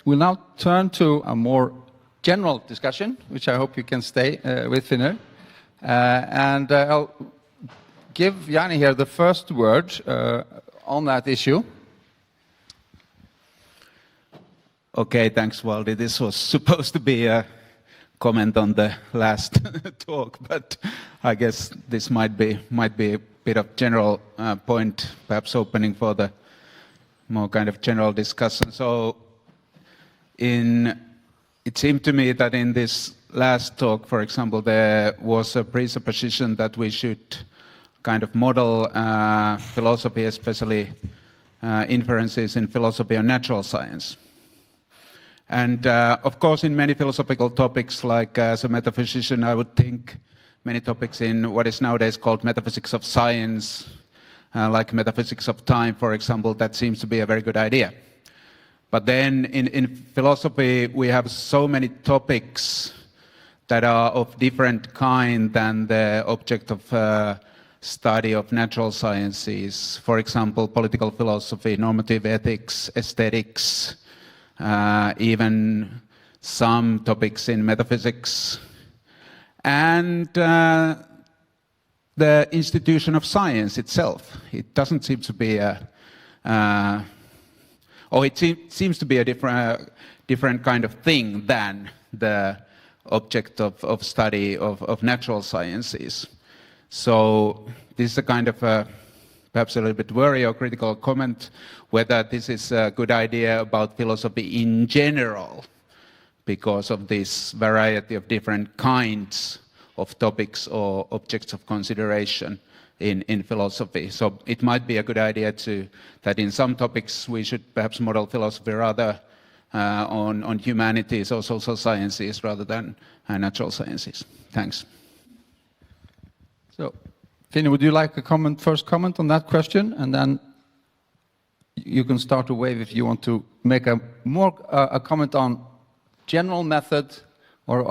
We'll now turn to a more general discussion, which I hope you can stay with, Finner. And I'll give Jani here the first word on that issue. Okay, thanks, Waldi. This was supposed to be a comment on the last talk, but I guess this might be a bit of general point, perhaps opening for the more kind of general discussion. So it seemed to me that in this last talk, for example, there was a presupposition that we should kind of model philosophy, especially inferences in philosophy and natural science. And of course, in many philosophical topics, like as a metaphysician, I would think many topics in what is nowadays called metaphysics of science, like metaphysics of time, for example, that seems to be a very good idea. But then in philosophy, we have so many topics that are of different kind than the object of study of natural sciences. For example, political philosophy, normative ethics, aesthetics, even some topics in metaphysics, and the institution of science itself. It doesn't seem to be seems to be a different kind of thing than the object of study of natural sciences. So this is a kind of perhaps a little bit worry or critical comment whether this is a good idea about philosophy in general, because of this variety of different kinds of topics or objects of consideration in philosophy. So it might be a good idea that in some topics we should perhaps model philosophy rather on humanities or social sciences rather than natural sciences. Thanks. So, Finny, would you like a first comment on that question, and then you can start a wave if you want to make a comment on general method, or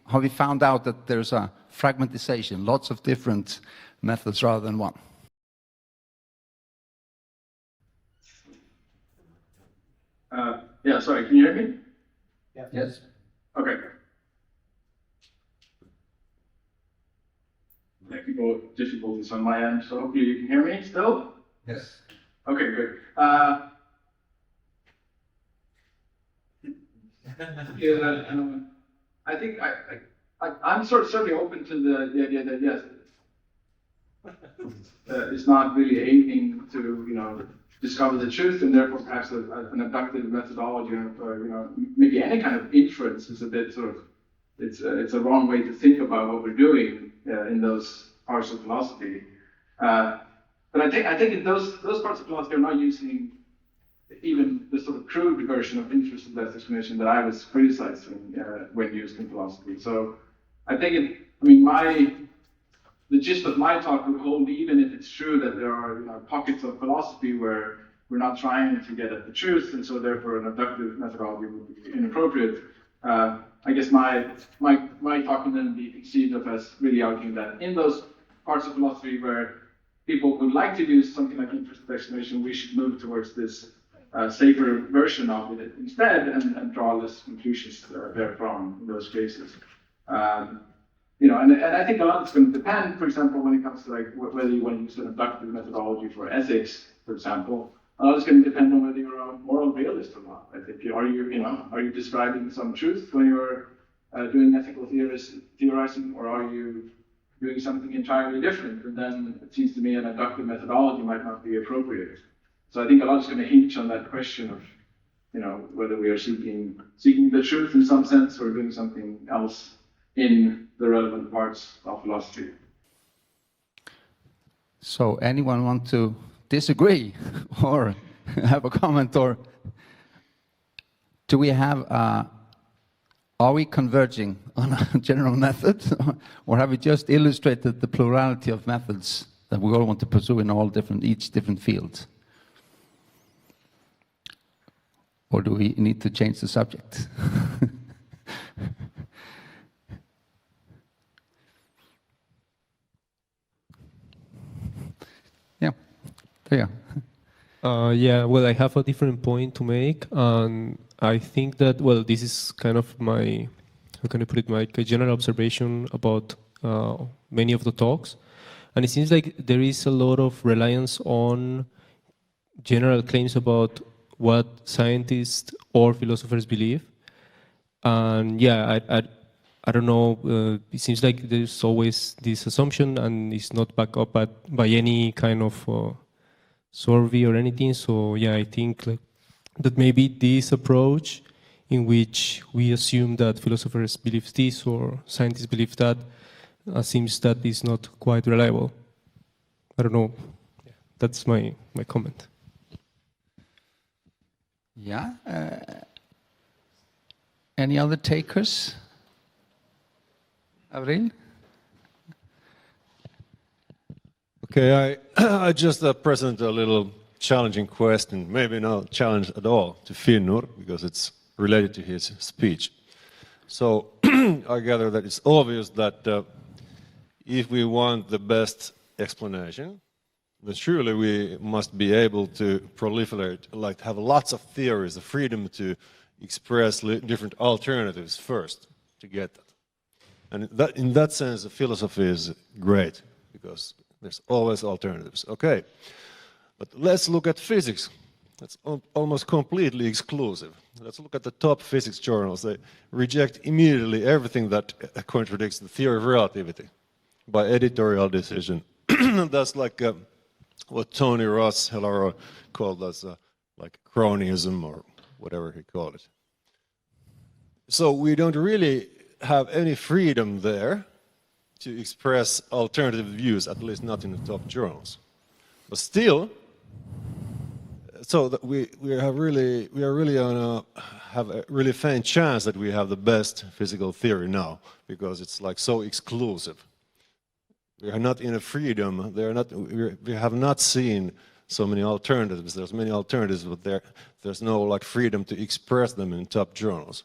have we found out that there's a fragmentization, lots of different methods rather than one? Yeah, sorry, can you hear me? Yeah. Yes. Okay. Technical difficulties on my end, so hopefully you can hear me still? Yes. Okay, good. I think I'm certainly open to the idea that yes, it's not really aiming to discover the truth, and therefore perhaps an abductive methodology, maybe any kind of inference is a bit sort of it's a wrong way to think about what we're doing in those parts of philosophy. But I think in those parts of philosophy are not using even the sort of crude version of inference-less explanation that I was criticizing when used in philosophy. So I think the gist of my talk would hold even if it's true that there are pockets of philosophy where we're not trying to get at the truth, and so therefore an abductive methodology would be inappropriate. I guess my talk can then be conceived of as really arguing that in those parts of philosophy where people would like to use something like inference explanation, we should move towards this safer version of it instead, and draw less conclusions therefrom in those cases. And I think a lot is going to depend, for example, when it comes to whether you want to use an abductive methodology for ethics, for example. A lot is going to depend on whether you're a moral realist or not. I think are you describing some truth when you're doing ethical theorizing, or are you doing something entirely different? And then it seems to me an abductive methodology might not be appropriate. So I think a lot is going to hinge on that question of whether we are seeking the truth in some sense or doing something else in the relevant parts of philosophy. So anyone want to disagree or have a comment, or do we have are we converging on a general method, or have we just illustrated the plurality of methods that we all want to pursue in each different field? Or do we need to change the subject? Yeah, there you are. Yeah, well, I have a different point to make, and I think that, well, this is kind of my, how can I put it, my general observation about many of the talks. And it seems like there is a lot of reliance on general claims about what scientists or philosophers believe. And yeah, I don't know, it seems like there's always this assumption and it's not backed up by any kind of survey or anything. So yeah, I think like that maybe this approach in which we assume that philosophers believe this or scientists believe that seems that is not quite reliable. I don't know. Yeah, that's my comment. Yeah. Any other takers? Avril? Okay, I just present a little challenging question, maybe not challenge at all, to Finnur, because it's related to his speech. So I gather that it's obvious that if we want the best explanation, then surely we must be able to proliferate, like have lots of theories, the freedom to express different alternatives first to get that. And in that sense, the philosophy is great, because there's always alternatives. Okay, but let's look at physics. That's almost completely exclusive. Let's look at the top physics journals. They reject immediately everything that contradicts the theory of relativity by editorial decision. That's like what Tony Ross called as like cronyism or whatever he called it. So we don't really have any freedom there to express alternative views, at least not in the top journals. But still, so that we are really on have a really faint chance that we have the best physical theory now, because it's like so exclusive. We are not in a freedom. We have not seen so many alternatives. There's many alternatives, but there's no like freedom to express them in top journals.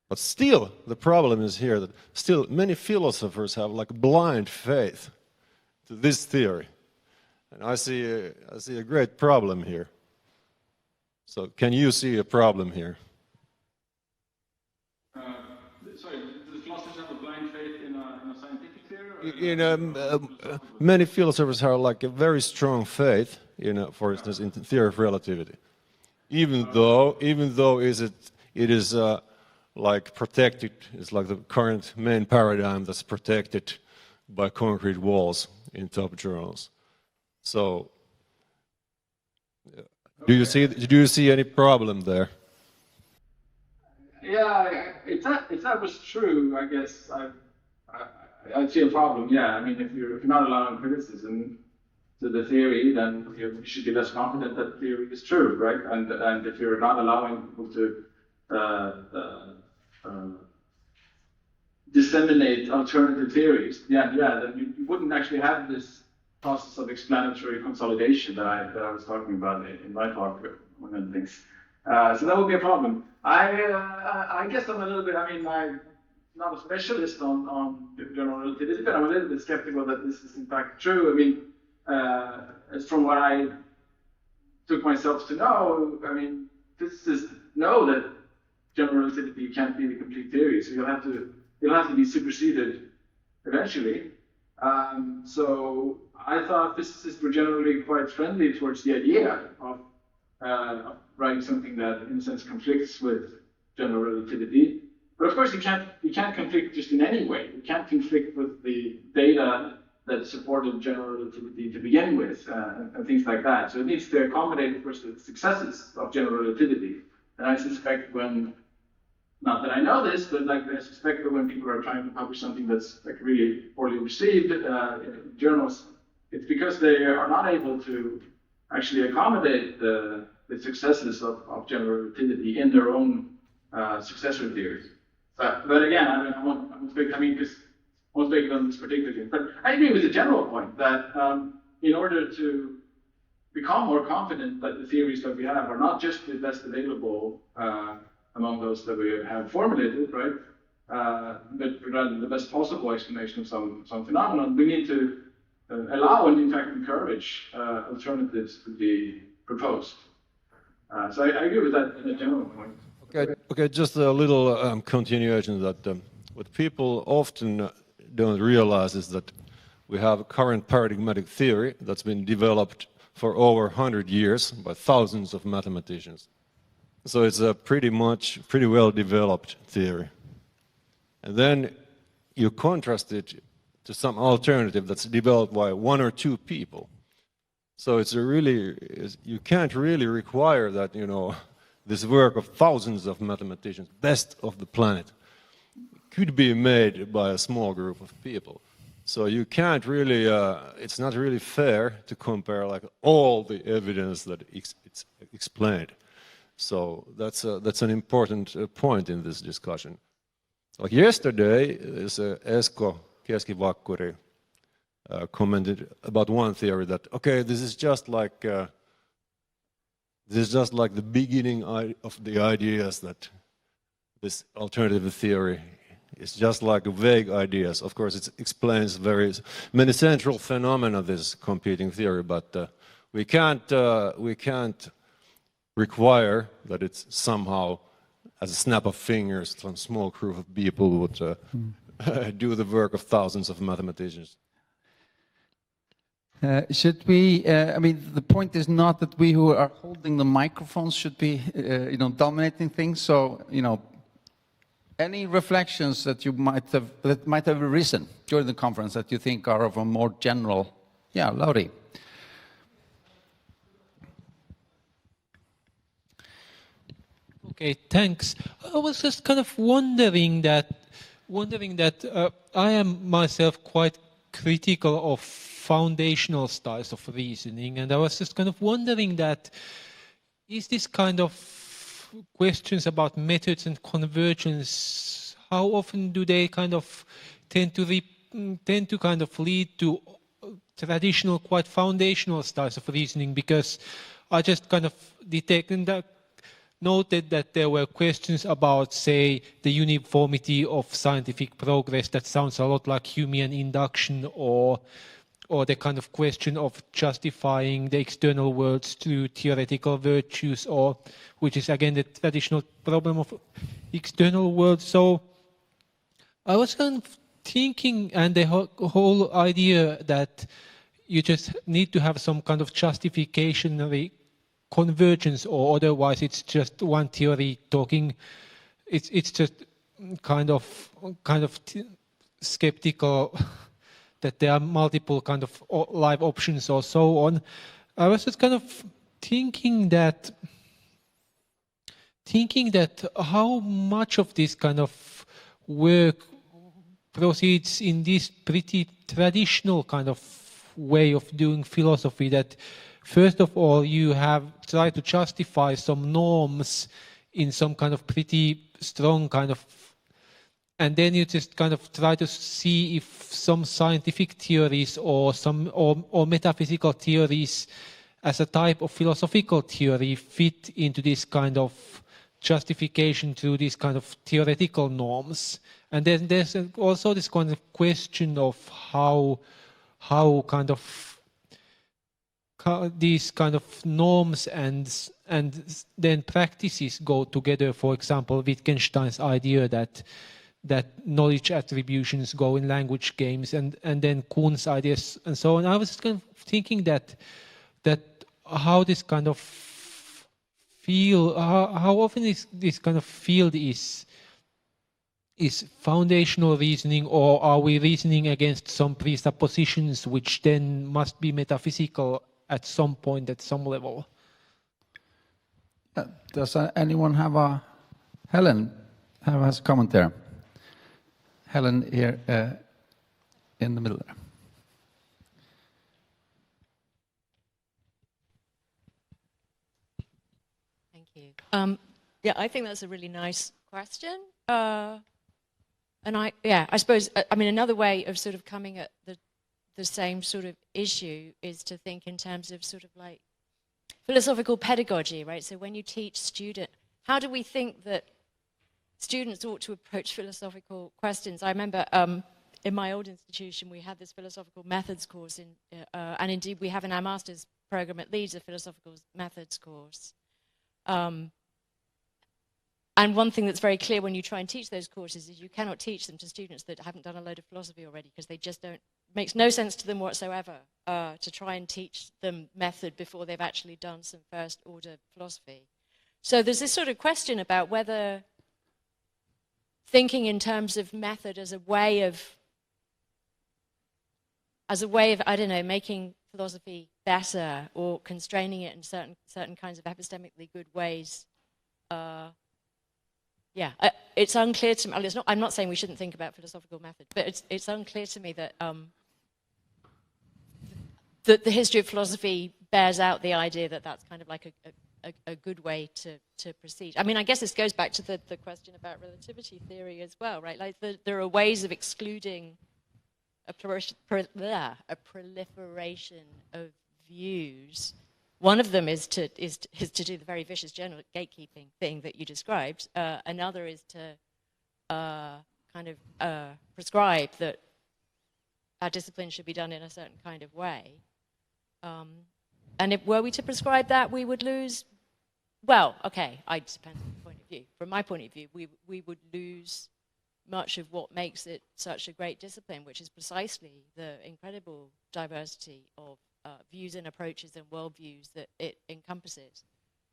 But still, the problem is here that still many philosophers have like blind faith to this theory, and I see a great problem here. So, can you see a problem here? Sorry, do the philosophers have a blind faith in a scientific theory? Many philosophers have like a very strong faith, for instance, in the theory of relativity, even though it is like protected. It's like the current main paradigm that's protected by concrete walls in top journals. So, do you see any problem there? Yeah, if that was true, I guess I'd see a problem. Yeah, I mean, if you're not allowing criticism to the theory, then you should be less confident that the theory is true, right? And if you're not allowing people to disseminate alternative theories, then you wouldn't actually have this process of explanatory consolidation that I was talking about in my talk, one of the things. So that would be a problem. I guess I'm a little bit, I'm not a specialist on general relativity, but I'm a little bit skeptical that this is in fact true. I mean, as from what I took myself to know, I mean, physicists know that general relativity can't be the complete theory, so you'll have to be superseded eventually. So I thought physicists were generally quite friendly towards the idea of writing something that, in a sense, conflicts with general relativity. But of course, you can't conflict just in any way. You can't conflict with the data that supported general relativity to begin with, and things like that. So it needs to accommodate, of course, the successes of general relativity. And I suspect not that I know this, but like I suspect that when people are trying to publish something that's like really poorly received in journals, it's because they are not able to actually accommodate the successes of general relativity in their own successor theories. But again, I won't speak on this particularly. But I agree with the general point that in order to become more confident that the theories that we have are not just the best available among those that we have formulated, right? But rather the best possible explanation of some phenomenon, we need to allow and in fact encourage alternatives to be proposed. So I agree with that in a general point. Okay, just a little continuation that what people often don't realize is that we have a current paradigmatic theory that's been developed for over 100 years by thousands of mathematicians. So it's a pretty well developed theory. And then you contrast it to some alternative that's developed by one or two people. So you can't really require that, this work of thousands of mathematicians, best of the planet, could be made by a small group of people. So you can't really, it's not really fair to compare like all the evidence that it's explained. So that's an important point in this discussion. Like yesterday, Esko Keskivakkuri commented about one theory that, okay, this is just like the beginning of the ideas that this alternative theory is just like vague ideas. Of course, it explains many central phenomena, this competing theory, but we can't require that it's somehow, as a snap of fingers, some small group of people would do the work of thousands of mathematicians. Should we, the point is not that we who are holding the microphones should be, dominating things. So, any reflections that might have arisen during the conference that you think are of a more general, Lauri. Okay, thanks. I was just kind of wondering that I am myself quite critical of foundational styles of reasoning, and I was just kind of wondering that is this kind of questions about methods and convergence, how often do they kind of tend to kind of lead to traditional, quite foundational styles of reasoning? Because I just kind of noted that there were questions about, say, the uniformity of scientific progress that sounds a lot like Humean induction, or the kind of question of justifying the external worlds through theoretical virtues, or which is again the traditional problem of external worlds. So I was kind of thinking, and the whole idea that you just need to have some kind of justificationary convergence, or otherwise it's just one theory talking. It's just kind of skeptical that there are multiple kind of live options or so on. I was just kind of thinking that how much of this kind of work proceeds in this pretty traditional kind of way of doing philosophy, that first of all you have tried to justify some norms in some kind of pretty strong kind of, and then you just kind of try to see if some scientific theories or metaphysical theories as a type of philosophical theory fit into this kind of justification through these kind of theoretical norms. And then there's also this kind of question of how kind of these kind of norms and then practices go together. For example, Wittgenstein's idea that knowledge attributions go in language games, and then Kuhn's ideas and so on. I was kind of thinking that how this kind of field, how often this kind of field is foundational reasoning, or are we reasoning against some presuppositions which then must be metaphysical at some point, at some level? Does anyone have Helen has a comment there? Helen here in the middle there. Thank you. Yeah, I think that's a really nice question. And I suppose, another way of sort of coming at the same sort of issue is to think in terms of sort of like philosophical pedagogy, right? So when you teach students, how do we think that students ought to approach philosophical questions? I remember in my old institution we had this philosophical methods course, and indeed we have in our master's program at Leeds, a philosophical methods course. And one thing that's very clear when you try and teach those courses is you cannot teach them to students that haven't done a load of philosophy already, because they just don't, makes no sense to them whatsoever to try and teach them method before they've actually done some first order philosophy. So there's this sort of question about whether thinking in terms of method as a way of, I don't know, making philosophy better or constraining it in certain kinds of epistemically good ways. It's unclear to me. Well, I'm not saying we shouldn't think about philosophical method, but it's unclear to me that that the history of philosophy bears out the idea that that's kind of like a good way to proceed. I mean, I guess this goes back to the question about relativity theory as well, right? Like there are ways of excluding a proliferation of views. One of them is to do the very vicious general gatekeeping thing that you described. Another is to prescribe that our discipline should be done in a certain kind of way. And if were we to prescribe that, we would lose. Well, okay, it depends on the point of view. From my point of view, we would lose much of what makes it such a great discipline, which is precisely the incredible diversity of views and approaches and worldviews that it encompasses.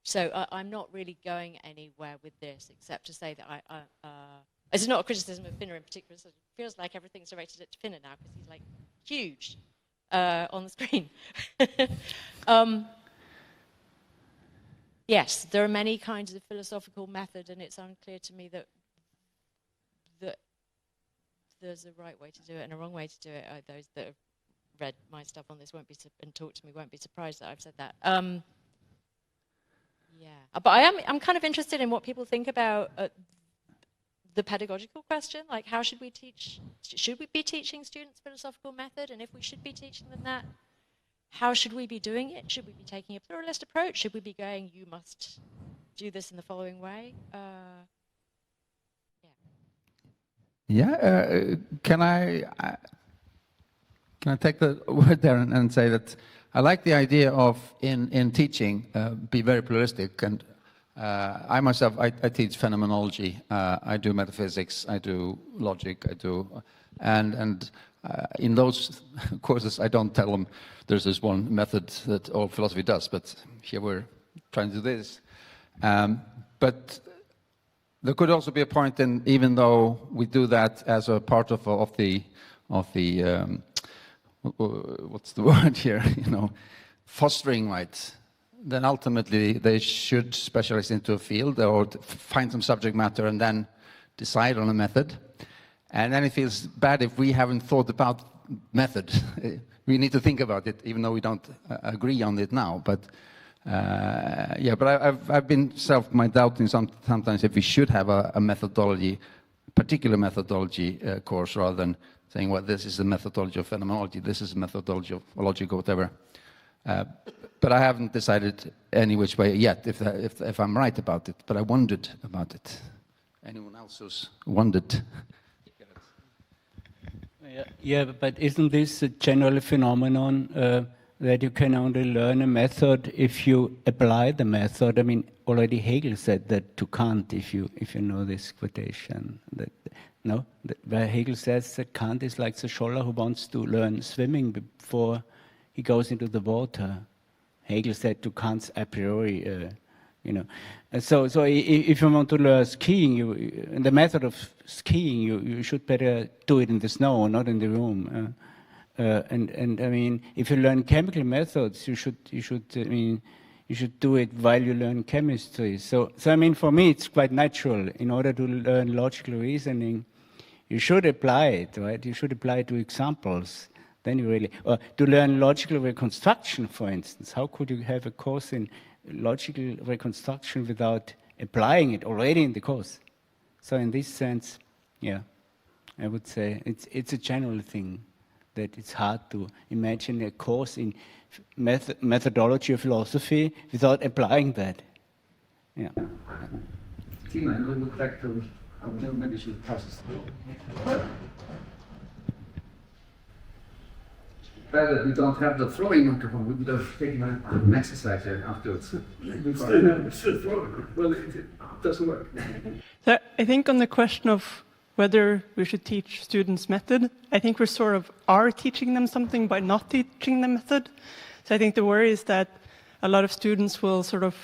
So I'm not really going anywhere with this, except to say that it's not a criticism of Finner in particular. So it feels like everything's directed at Finner now because he's like huge on the screen. Yes, there are many kinds of philosophical method, and it's unclear to me that there's a right way to do it and a wrong way to do it. Those that have read my stuff on this and talked to me won't be surprised that I've said that. But I'm kind of interested in what people think about the pedagogical question, like how should we teach? Should we be teaching students philosophical method? And if we should be teaching them that, how should we be doing it? Should we be taking a pluralist approach? Should we be going, you must do this in the following way? Can I take the word there and say that I like the idea of in teaching be very pluralistic, and I myself I teach phenomenology, I do metaphysics, I do logic, and in those courses I don't tell them there's this one method that all philosophy does, but here we're trying to do this. But there could also be a point in, even though we do that as a part of the what's the word here, fostering, right? Then ultimately they should specialize into a field or find some subject matter and then decide on a method. And then it feels bad if we haven't thought about method. We need to think about it, even though we don't agree on it now. But I've been my doubting sometimes if we should have a methodology, particular methodology course, rather than saying, well, this is the methodology of phenomenology, this is the methodology of logic or whatever. But I haven't decided any which way yet, if I'm right about it. But I wondered about it. Anyone else who's wondered? Yeah, but isn't this a general phenomenon that you can only learn a method if you apply the method? I mean, already Hegel said that to Kant, if you know this quotation, where Hegel says that Kant is like the scholar who wants to learn swimming before he goes into the water. Hegel said to Kant's a priori, So if you want to learn skiing, in the method of skiing, you should better do it in the snow, not in the room. And I mean, if you learn chemical methods, you should do it while you learn chemistry. So I mean, for me, it's quite natural. In order to learn logical reasoning, you should apply it, right? You should apply it to examples. Then you really, or to learn logical reconstruction, for instance. How could you have a course in logical reconstruction without applying it already in the course? So in this sense, I would say it's a general thing that it's hard to imagine a course in methodology of philosophy without applying that. Yeah. Tina, I'm going to look back to maybe she passes through. bad that we don't have the throwing microphone. We would have taken an exercise here afterwards. Well, it doesn't work. So I think on the question of whether we should teach students method, I think we sort of are teaching them something by not teaching them method. So I think the worry is that a lot of students will sort of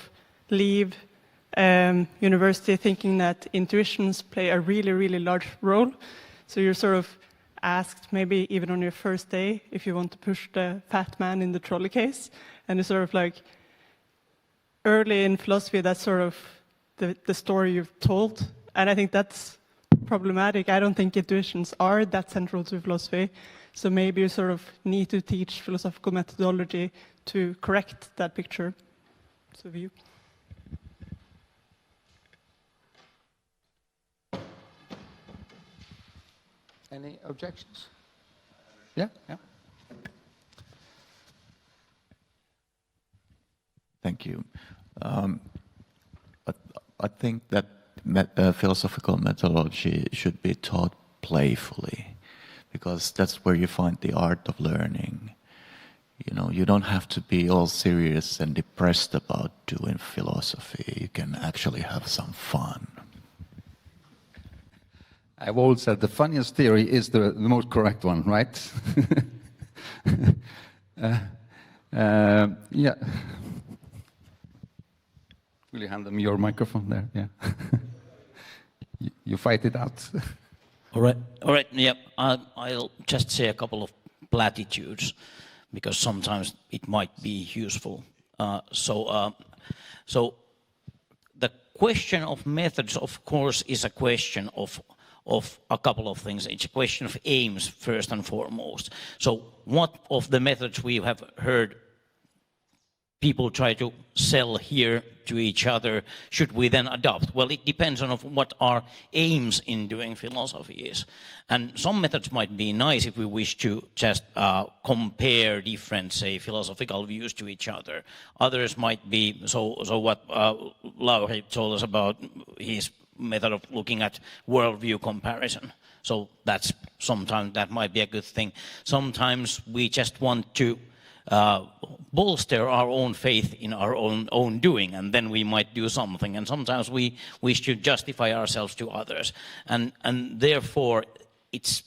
leave university thinking that intuitions play a really, really large role. So you're sort of asked, maybe even on your first day, if you want to push the fat man in the trolley case. And it's sort of like, early in philosophy, that's sort of the story you've told. And I think that's problematic. I don't think intuitions are that central to philosophy. So maybe you sort of need to teach philosophical methodology to correct that picture. So view. Any objections? Yeah, yeah. Thank you. But I think that philosophical methodology should be taught playfully, because that's where you find the art of learning. You know, you don't have to be all serious and depressed about doing philosophy. You can actually have some fun. I've always said the funniest theory is the most correct one, right? Yeah. Will you hand them your microphone there? Yeah. You fight it out. All right. Yeah. I'll just say a couple of platitudes, because sometimes it might be useful. So the question of methods, of course, is a question of a couple of things. It's a question of aims, first and foremost. So what of the methods we have heard people try to sell here to each other should we then adopt? Well, it depends on what our aims in doing philosophy is. And some methods might be nice if we wish to just compare different, say, philosophical views to each other. Others might be, so what Lauri told us about his method of looking at worldview comparison. So that's sometimes that might be a good thing. Sometimes we just want to bolster our own faith in our own doing, and then we might do something. And sometimes we should justify ourselves to others, and therefore it's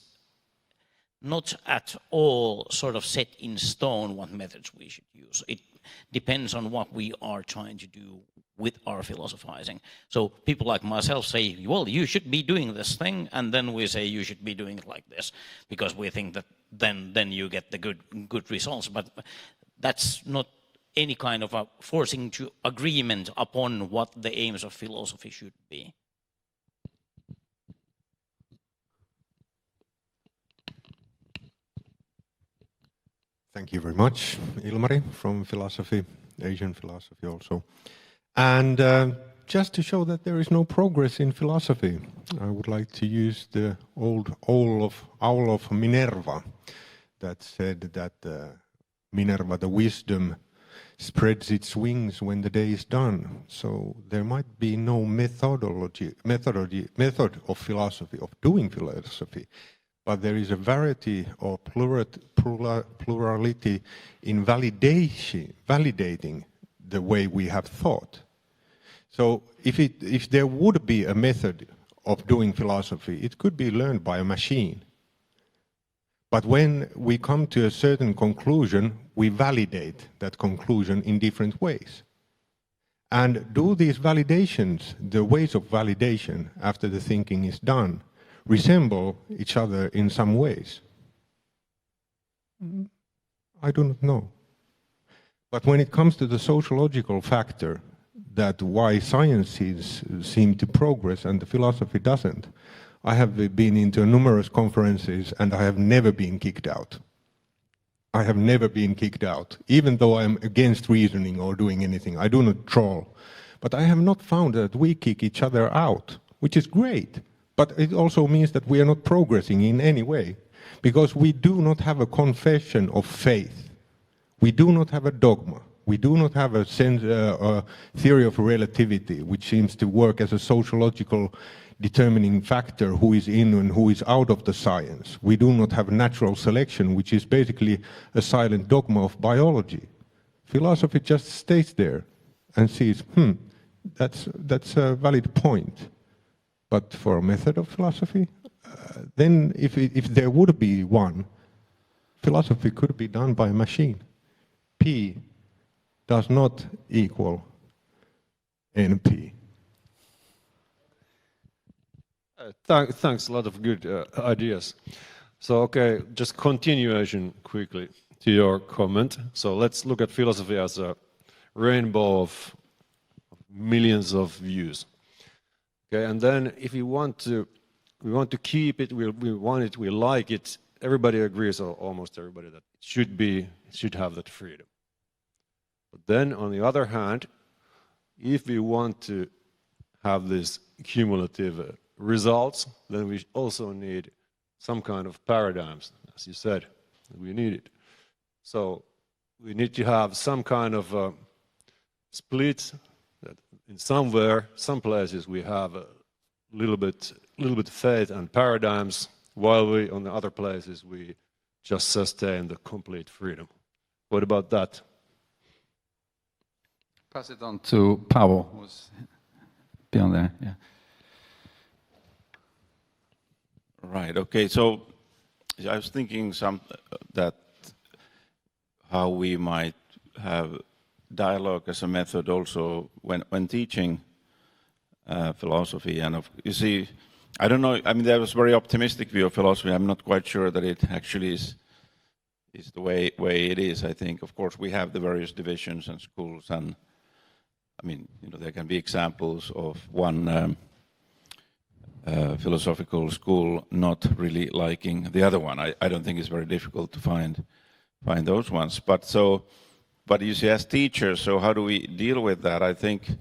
not at all sort of set in stone what methods we should use. It depends on what we are trying to do with our philosophizing. So people like myself say, well, you should be doing this thing, and then we say you should be doing it like this, because we think that then you get the good results. But that's not any kind of a forcing to agreement upon what the aims of philosophy should be. Thank you very much, Ilmari, from philosophy, Asian philosophy also. And just to show that there is no progress in philosophy, I would like to use the old owl of Minerva that said that Minerva, the wisdom, spreads its wings when the day is done. So there might be no method of philosophy, of doing philosophy, but there is a variety or plurality in validating the way we have thought. So if there would be a method of doing philosophy, it could be learned by a machine. But when we come to a certain conclusion, we validate that conclusion in different ways. And do these validations, the ways of validation after the thinking is done, resemble each other in some ways? I do not know. But when it comes to the sociological factor, that why sciences seem to progress and the philosophy doesn't, I have been into numerous conferences and I have never been kicked out. I have never been kicked out, even though I'm against reasoning or doing anything. I do not troll. But I have not found that we kick each other out, which is great. But it also means that we are not progressing in any way, because we do not have a confession of faith. We do not have a dogma. We do not have a theory of relativity, which seems to work as a sociological determining factor who is in and who is out of the science. We do not have natural selection, which is basically a silent dogma of biology. Philosophy just stays there and sees, that's a valid point. But for a method of philosophy, then if there would be one, philosophy could be done by a machine. P does not equal NP. Thanks, a lot of good ideas. So, okay, just continuation quickly to your comment. So let's look at philosophy as a rainbow of millions of views. Okay, and then if we want to keep it, we want it, we like it, everybody agrees, or almost everybody, that it should have that freedom. But then on the other hand, if we want to have this cumulative results, then we also need some kind of paradigms, as you said, we need it. So we need to have some kind of split that in some places we have a little bit faith and paradigms, while we, on the other places, we just sustain the complete freedom. What about that? Pass it on to Paavo, who's beyond there. Yeah. Right. Okay. So I was thinking that how we might have dialogue as a method also when teaching philosophy. And you see, I don't know. I mean, there was a very optimistic view of philosophy. I'm not quite sure that it actually is the way it is. I think, of course, we have the various divisions and schools, and I mean, there can be examples of one philosophical school not really liking the other one. I don't think it's very difficult to find those ones. But you see, as teachers, so how do we deal with that? I think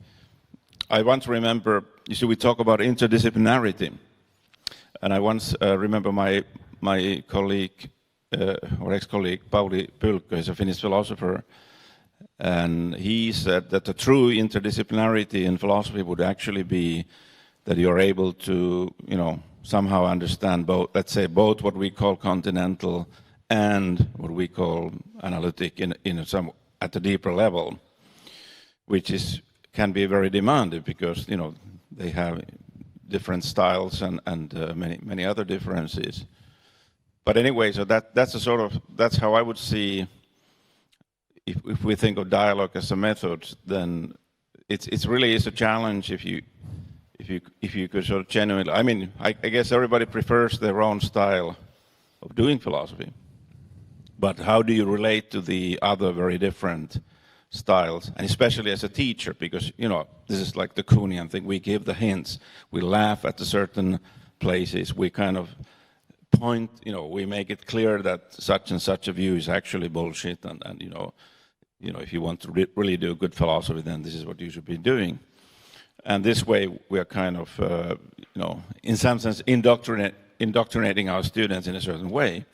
I once remember, you see, we talk about interdisciplinarity, and I once remember my colleague or ex-colleague Pauli Pylkkö is a Finnish philosopher, and he said that the true interdisciplinarity in philosophy would actually be that you're able to, somehow understand both, let's say, both what we call continental and what we call analytic in some at a deeper level, which can be very demanding because they have different styles and many other differences. But anyway, so that's how I would see. If we think of dialogue as a method, then it's really is a challenge if you could sort of genuinely. I mean, I guess everybody prefers their own style of doing philosophy, but how do you relate to the other very different styles, and especially as a teacher, because this is like the Kuhnian thing. We give the hints, we laugh at the certain places, we kind of point, we make it clear that such and such a view is actually bullshit, and if you want to really do good philosophy, then this is what you should be doing. And this way, we are kind of, in some sense, indoctrinating our students in a certain way.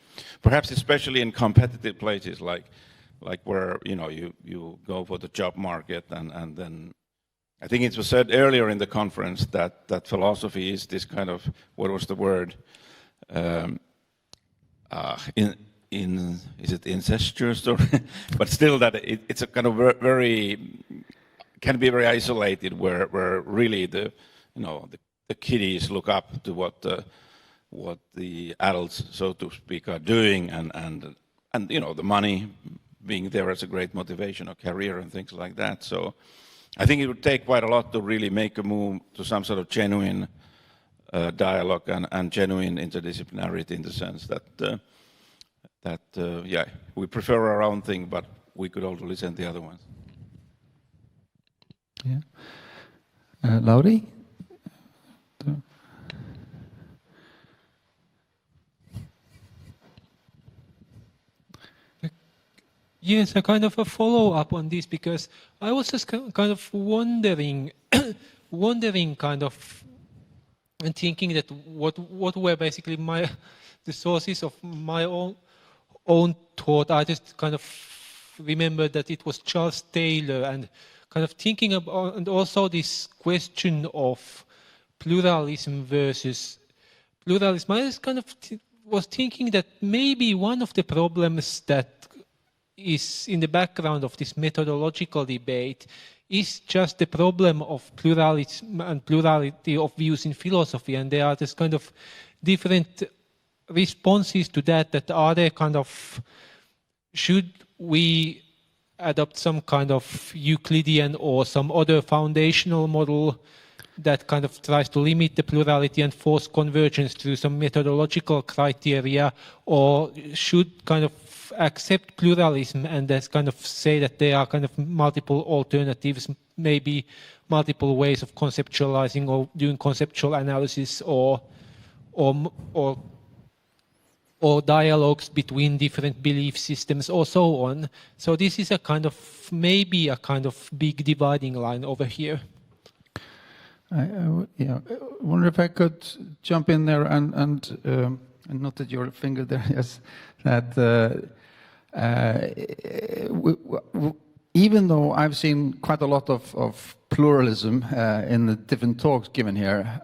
Perhaps especially in competitive places like where you go for the job market, and then I think it was said earlier in the conference that philosophy is this kind of, what was the word? Is it incestuous, or but still that it's a kind of can be very isolated, where really the kiddies look up to what the adults, so to speak, are doing, and the money being there as a great motivation or career and things like that. So I think it would take quite a lot to really make a move to some sort of genuine dialogue and genuine interdisciplinarity, in the sense that we prefer our own thing, but we could also listen to the other ones. Yeah. Lauri? Yes, a kind of a follow-up on this, because I was just kind of wondering, kind of, and thinking that what were basically the sources of my own thought. I just kind of remembered that it was Charles Taylor, and kind of thinking about, and also this question of pluralism versus pluralism. I just kind of was thinking that maybe one of the problems that is in the background of this methodological debate is just the problem of pluralism and plurality of views in philosophy, and there are this kind of different responses to that are there kind of, should we adopt some kind of Euclidean or some other foundational model that kind of tries to limit the plurality and force convergence through some methodological criteria, or should kind of accept pluralism and just kind of say that there are kind of multiple alternatives, maybe multiple ways of conceptualizing or doing conceptual analysis, or dialogues between different belief systems, or so on. So this is a kind of, maybe a kind of big dividing line over here. I wonder if I could jump in there and noted your finger there, yes, that even though I've seen quite a lot of pluralism in the different talks given here,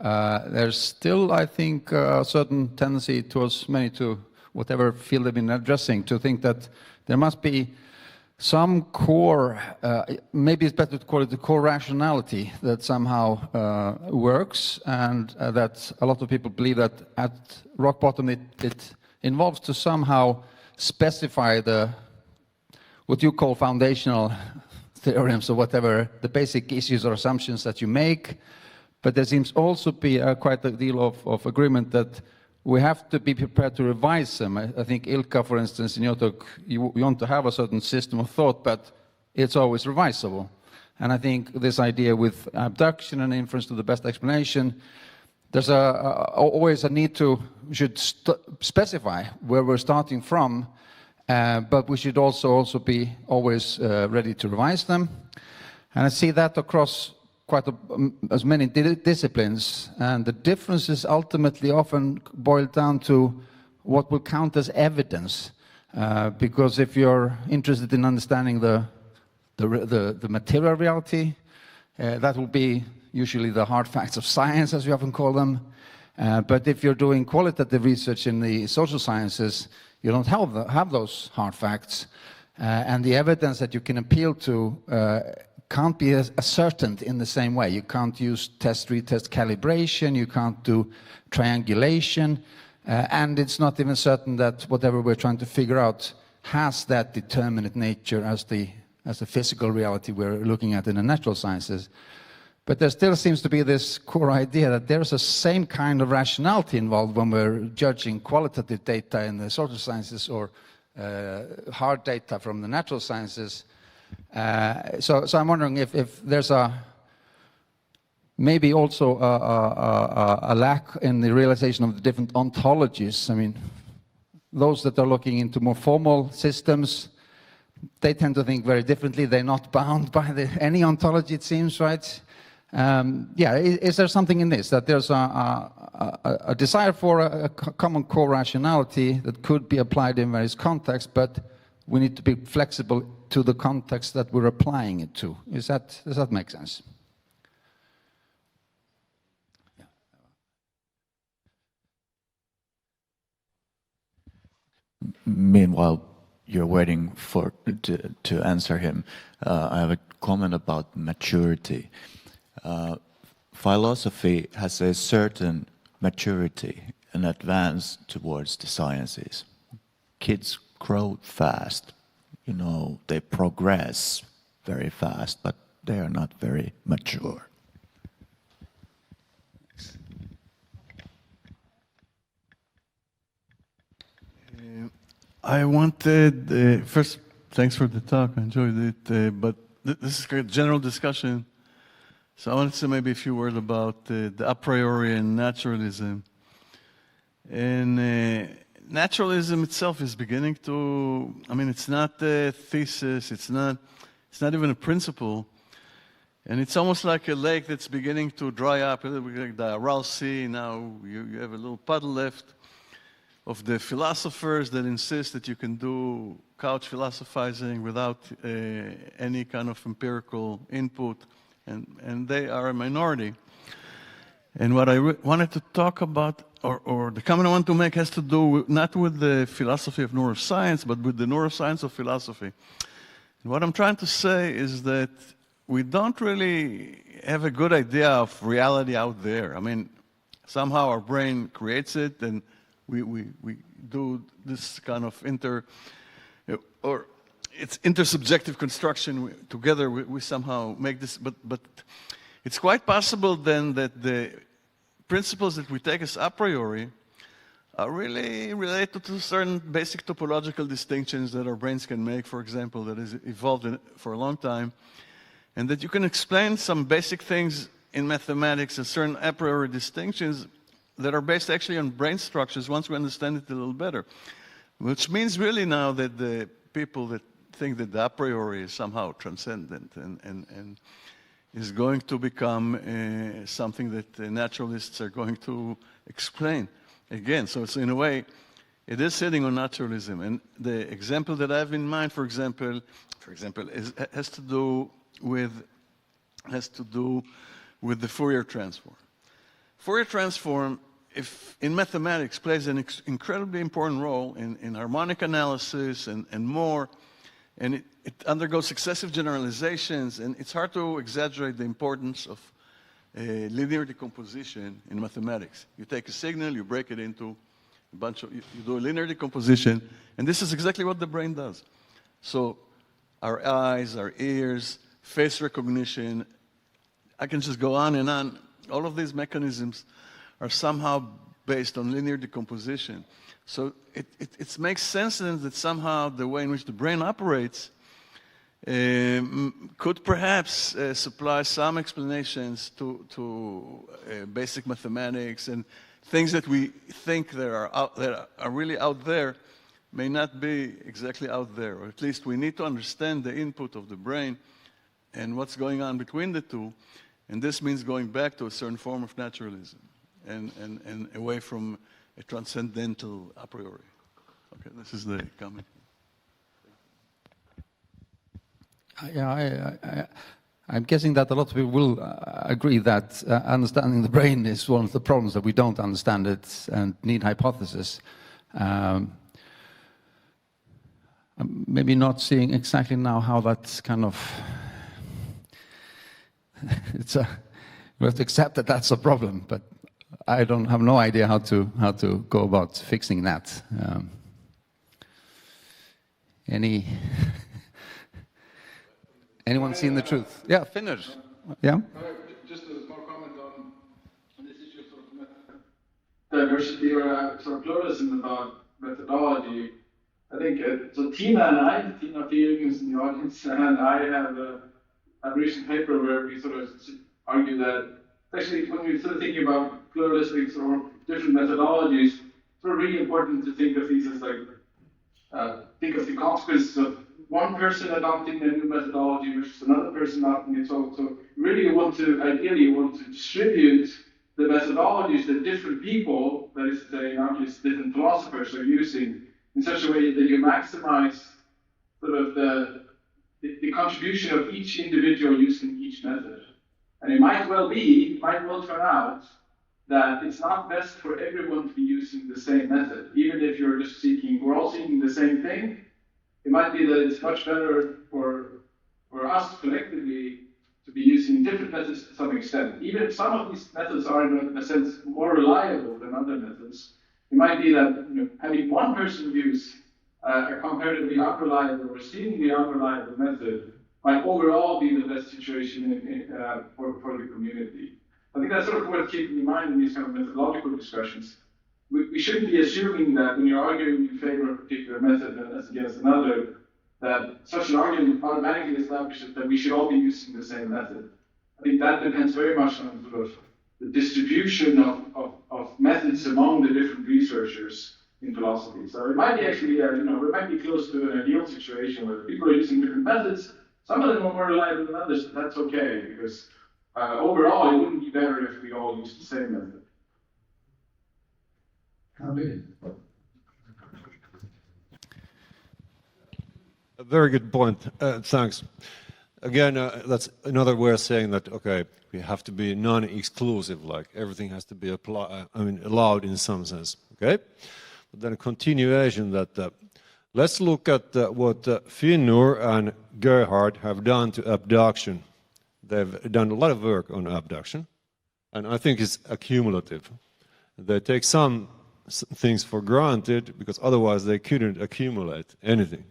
there's still, I think, a certain tendency towards many, to whatever field they've been addressing, to think that there must be some core, maybe it's better to call it the core rationality that somehow works, and that a lot of people believe that at rock bottom it involves to somehow specify what you call foundational theorems or whatever, the basic issues or assumptions that you make. But there seems also be quite a deal of agreement that we have to be prepared to revise them. I think Ilkka, for instance, in your talk, you want to have a certain system of thought, but it's always revisable. And I think this idea with abduction and inference to the best explanation, there's always a need to, we should specify where we're starting from, but we should also be always ready to revise them. And I see that across as many disciplines, and the differences ultimately often boil down to what will count as evidence. Because if you're interested in understanding the material reality, that will be usually the hard facts of science, as we often call them. But if you're doing qualitative research in the social sciences, you don't have those hard facts. And the evidence that you can appeal to can't be ascertained in the same way. You can't use test-retest calibration, you can't do triangulation, and it's not even certain that whatever we're trying to figure out has that determinate nature as the physical reality we're looking at in the natural sciences. But there still seems to be this core idea that there's a same kind of rationality involved when we're judging qualitative data in the social sciences or hard data from the natural sciences. So I'm wondering if there's maybe also a lack in the realization of the different ontologies. I mean, those that are looking into more formal systems, they tend to think very differently. They're not bound by any ontology, it seems, right? Is there something in this, that there's a desire for a common core rationality that could be applied in various contexts, but we need to be flexible to the context that we're applying it to? Does that make sense? Meanwhile, you're waiting to answer him. I have a comment about maturity. Philosophy has a certain maturity and advance towards the sciences. Kids grow fast, they progress very fast, but they are not very mature. I wanted, first, thanks for the talk, I enjoyed it, but this is a general discussion, so I wanted to say maybe a few words about the a priori and naturalism. And naturalism itself is beginning to, it's not a thesis, it's not even a principle, and it's almost like a lake that's beginning to dry up, a little bit like the Aral Sea. Now you have a little puddle left of the philosophers that insist that you can do couch philosophizing without any kind of empirical input, and they are a minority. And what I wanted to talk about, or the comment I want to make, has to do not with the philosophy of neuroscience, but with the neuroscience of philosophy. And what I'm trying to say is that we don't really have a good idea of reality out there. I mean, somehow our brain creates it, and we do this kind of it's intersubjective construction. Together we somehow make this, but it's quite possible then that the principles that we take as a priori are really related to certain basic topological distinctions that our brains can make, for example, that has evolved for a long time, and that you can explain some basic things in mathematics and certain a priori distinctions that are based actually on brain structures once we understand it a little better. Which means really now that the people that think that the a priori is somehow transcendent and is going to become something that the naturalists are going to explain again. So it's in a way, it is sitting on naturalism. And the example that I have in mind, for example, has to do with the Fourier transform. Fourier transform, if in mathematics, plays an incredibly important role in harmonic analysis and more, and it undergoes successive generalizations, and it's hard to exaggerate the importance of linear decomposition in mathematics. You take a signal, you break it into a bunch of, you do a linear decomposition, and this is exactly what the brain does. So our eyes, our ears, face recognition, I can just go on and on. All of these mechanisms are somehow based on linear decomposition. So it makes sense then that somehow the way in which the brain operates could perhaps supply some explanations to basic mathematics, and things that we think that are really out there may not be exactly out there, or at least we need to understand the input of the brain and what's going on between the two, and this means going back to a certain form of naturalism and away from a transcendental a priori. Okay, this is the comment. Yeah, I'm guessing that a lot of people will agree that understanding the brain is one of the problems, that we don't understand it and need hypothesis. Maybe not seeing exactly now how that's kind of, we have to accept that that's a problem, but I don't have no idea how to go about fixing that. Anyone seen the truth? Yeah, finish. Yeah. Just a small comment on this issue of sort of diversity or sort of pluralism about methodology. I think so. Tina Thiering is in the audience, and I have a recent paper where we sort of argue that especially when we're sort of thinking about pluralistic or different methodologies, it's sort of really important to think of these as like think of the consequences of one person adopting a new methodology versus another person adopting it. So really ideally you want to distribute the methodologies that different people, that is to say, not just different philosophers, are using in such a way that you maximize sort of the contribution of each individual using each method. And it might well turn out that it's not best for everyone to be using the same method, even if you're just we're all seeking the same thing. It might be that it's much better for us collectively to be using different methods to some extent. Even if some of these methods are, in a sense, more reliable than other methods, it might be that having one person use a comparatively unreliable or seemingly unreliable method might overall be the best situation for the community. I think that's sort of worth keeping in mind in these kind of methodological discussions. We shouldn't be assuming that when you're arguing in favor of a particular method as against another, that such an argument automatically establishes that we should all be using the same method. I think that depends very much on sort of the distribution of methods among the different researchers in philosophy. So it might be actually, we might be close to an ideal situation where people are using different methods. Some of them are more reliable than others, but that's okay, because overall it wouldn't be better if we all used the same method. A very good point. Thanks. again, that's another way of saying that, okay, we have to be non-exclusive, like everything has to be allowed in some sense, okay? But then a continuation that, let's look at what Finnur and Gerhard have done to abduction. They've done a lot of work on abduction, and I think it's accumulative. They take some things for granted, because otherwise they couldn't accumulate anything.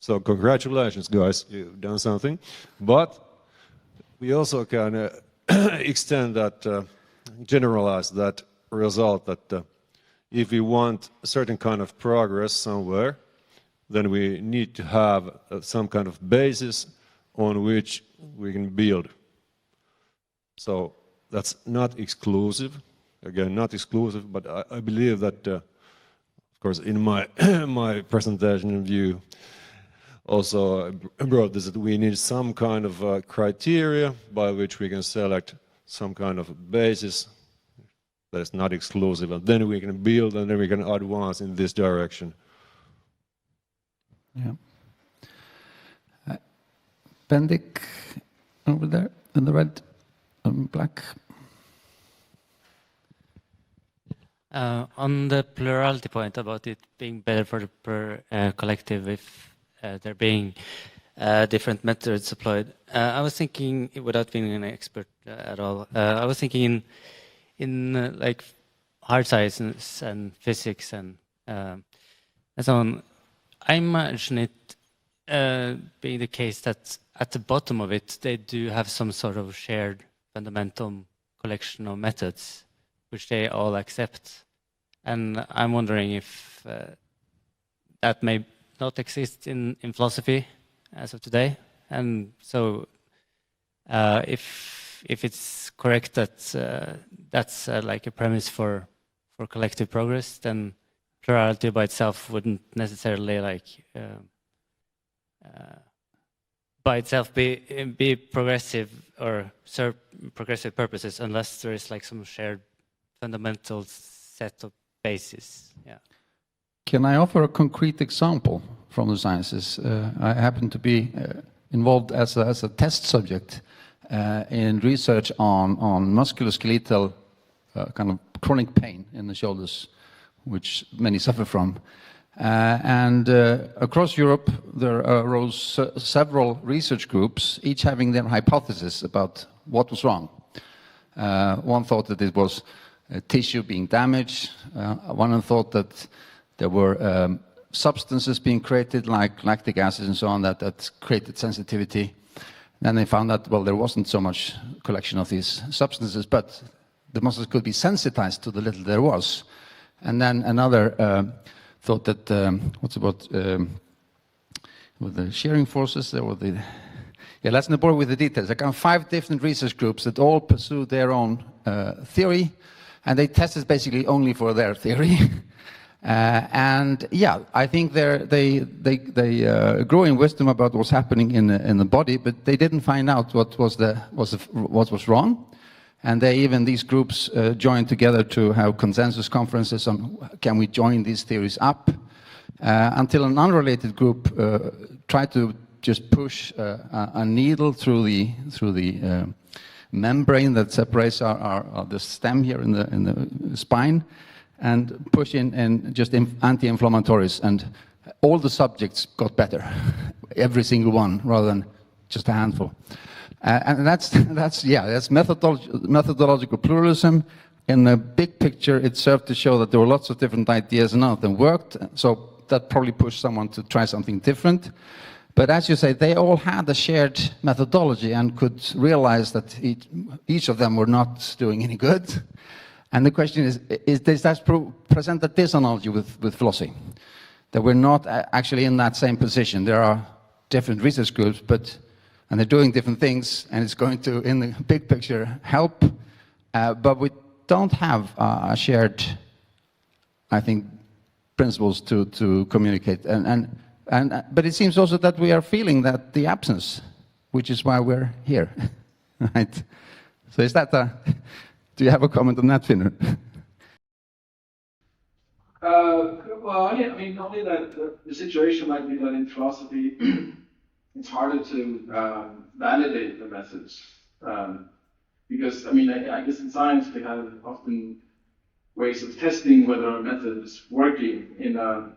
So congratulations, guys, you've done something. But we also can extend that, generalize that result that if we want a certain kind of progress somewhere, then we need to have some kind of basis on which we can build. So that's not exclusive. Again, not exclusive, but I believe that, of course, in my my presentation view, also brought this that we need some kind of criteria by which we can select some kind of basis that is not exclusive, and then we can build, and then we can advance in this direction. Yeah. Bendik, over there, in the red and black. On the plurality point about it being better for the collective if there being different methods applied, I was thinking, without being an expert at all, I was thinking in like hard sciences and physics and so on. I imagine it being the case that at the bottom of it, they do have some sort of shared fundamental collection of methods which they all accept. And I'm wondering if that may not exist in philosophy as of today. And so if it's correct that that's like a premise for collective progress, then plurality by itself wouldn't necessarily like by itself be progressive or serve progressive purposes unless there is like some shared fundamental set of basis. Yeah. Can I offer a concrete example from the sciences? I happen to be involved as a test subject in research on musculoskeletal kind of chronic pain in the shoulders, which many suffer from. And across Europe, there arose several research groups, each having their hypothesis about what was wrong. One thought that it was tissue being damaged. One thought that there were substances being created, like lactic acid and so on, that created sensitivity. Then they found that, well, there wasn't so much collection of these substances, but the muscles could be sensitized to the little there was. And then another thought that, with the shearing forces, there were the... Yeah, let's not bore with the details. There are 5 different research groups that all pursue their own theory, and they tested basically only for their theory. And yeah, I think they grow in wisdom about what's happening in the body, but they didn't find out what was wrong. And these groups joined together to have consensus conferences on can we join these theories up, until an unrelated group tried to just push a needle through the membrane that separates the stem here in the spine, and push in just anti-inflammatories, and all the subjects got better, every single one, rather than just a handful. And that's methodological pluralism. In the big picture, it served to show that there were lots of different ideas and none of them worked, so that probably pushed someone to try something different. But as you say, they all had a shared methodology and could realize that each of them were not doing any good. And the question is does that present a disanalogy with philosophy? That we're not actually in that same position. There are different research groups, and they're doing different things, and it's going to, in the big picture, help. But we don't have a shared, I think, principles to communicate. But it seems also that we are feeling that the absence, which is why we're here, right? So is that do you have a comment on that, Finnur? Well, I mean, only that the situation might be that in philosophy, it's harder to validate the methods. Because, I mean, I guess in science we have often ways of testing whether a method is working in a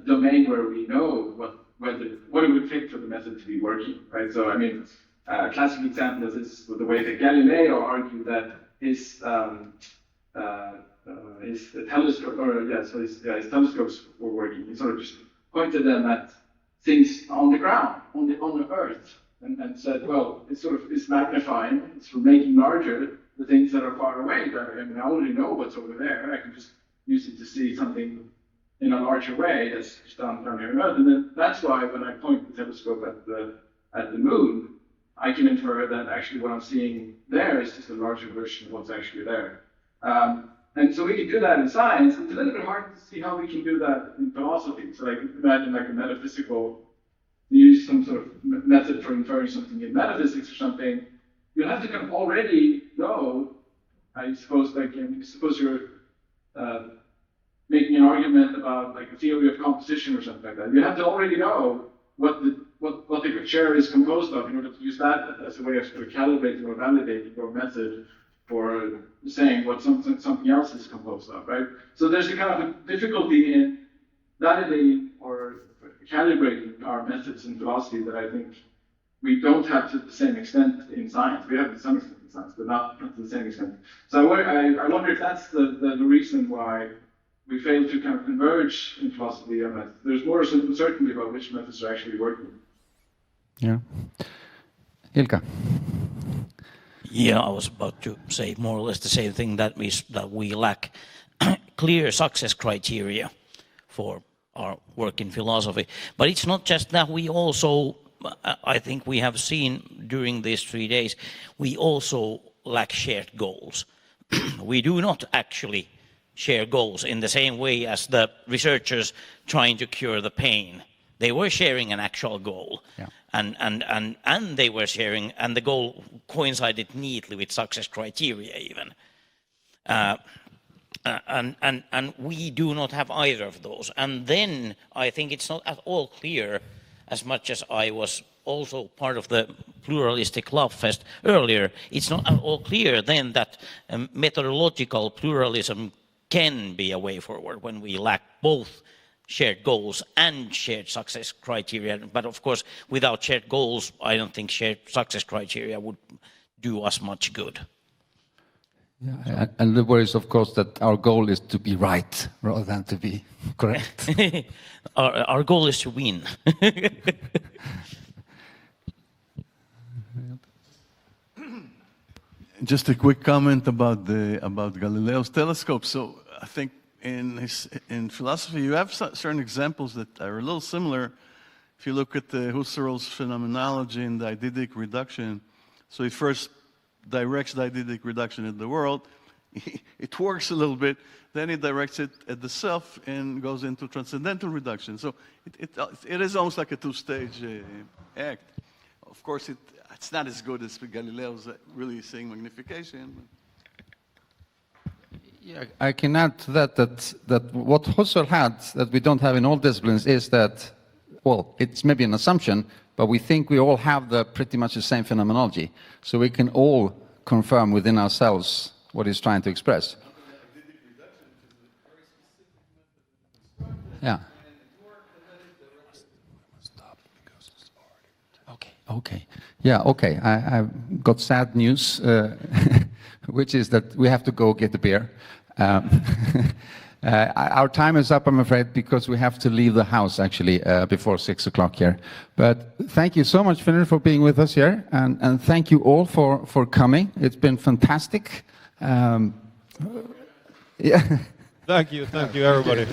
domain where we know what it would take for the method to be working, right? So, I mean, a classic example of this is the way that Galileo argued that his telescope, his telescopes were working. He sort of just pointed them at things on the ground, on the Earth, and said, well, it's magnifying, it's for making larger the things that are far away. I mean, I already know what's over there. I can just use it to see something in a larger way that's just down here on Earth. And then that's why when I point the telescope at the moon, I can infer that actually what I'm seeing there is just a larger version of what's actually there. And so we can do that in science. It's a little bit hard to see how we can do that in philosophy. So like imagine like a metaphysical, you use some sort of method for inferring something in metaphysics or something. You have to kind of already know, I suppose, like suppose you're making an argument about like a theory of composition or something like that. You have to already know what the chair is composed of in order to use that as a way of sort of calibrating or validating your method for saying what something else is composed of, right? So there's a kind of a difficulty in validating or calibrating our methods in philosophy that I think we don't have to the same extent in science. We have to some extent in science, but not to the same extent. So I wonder if that's the reason why we fail to kind of converge in philosophy on methods. There's more uncertainty about which methods are actually working. Yeah. Ilkka. Yeah, I was about to say more or less the same thing, that we lack clear success criteria for our work in philosophy. But it's not just that, we also, I think we have seen during these 3 days, we also lack shared goals. We do not actually share goals in the same way as the researchers trying to cure the pain. They were sharing an actual goal. Yeah. And they were sharing, and the goal coincided neatly with success criteria even. And we do not have either of those. And then I think it's not at all clear, as much as I was also part of the pluralistic love fest earlier, it's not at all clear then that methodological pluralism can be a way forward when we lack both shared goals and shared success criteria. But of course, without shared goals, I don't think shared success criteria would do us much good. Yeah, and the worry is, of course, that our goal is to be right rather than to be correct. Our goal is to win. Just a quick comment about Galileo's telescope. So I think in philosophy you have certain examples that are a little similar. If you look at Husserl's phenomenology and the eidetic reduction, so he first directs the eidetic reduction in the world. It works a little bit. Then he directs it at the self and goes into transcendental reduction. So it is almost like a two-stage act. Of course, it's not as good as Galileo's really saying magnification. Yeah, I can add to that what Husserl had that we don't have in all disciplines is that, well, it's maybe an assumption, but we think we all have pretty much the same phenomenology. So we can all confirm within ourselves what he's trying to express. Yeah. Okay. Yeah, okay. I've got sad news, which is that we have to go get a beer. Our time is up, I'm afraid, because we have to leave the house, actually, before 6 o'clock here. But thank you so much, Finland, for being with us here. And thank you all for coming. It's been fantastic. Yeah. Thank you, everybody.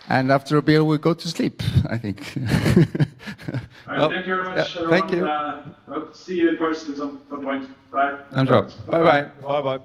And after a beer, we'll go to sleep, I think. All right, thank you very much, everyone. Thank you. Hope to see you in person at some point. Bye. Bye-bye. Bye-bye.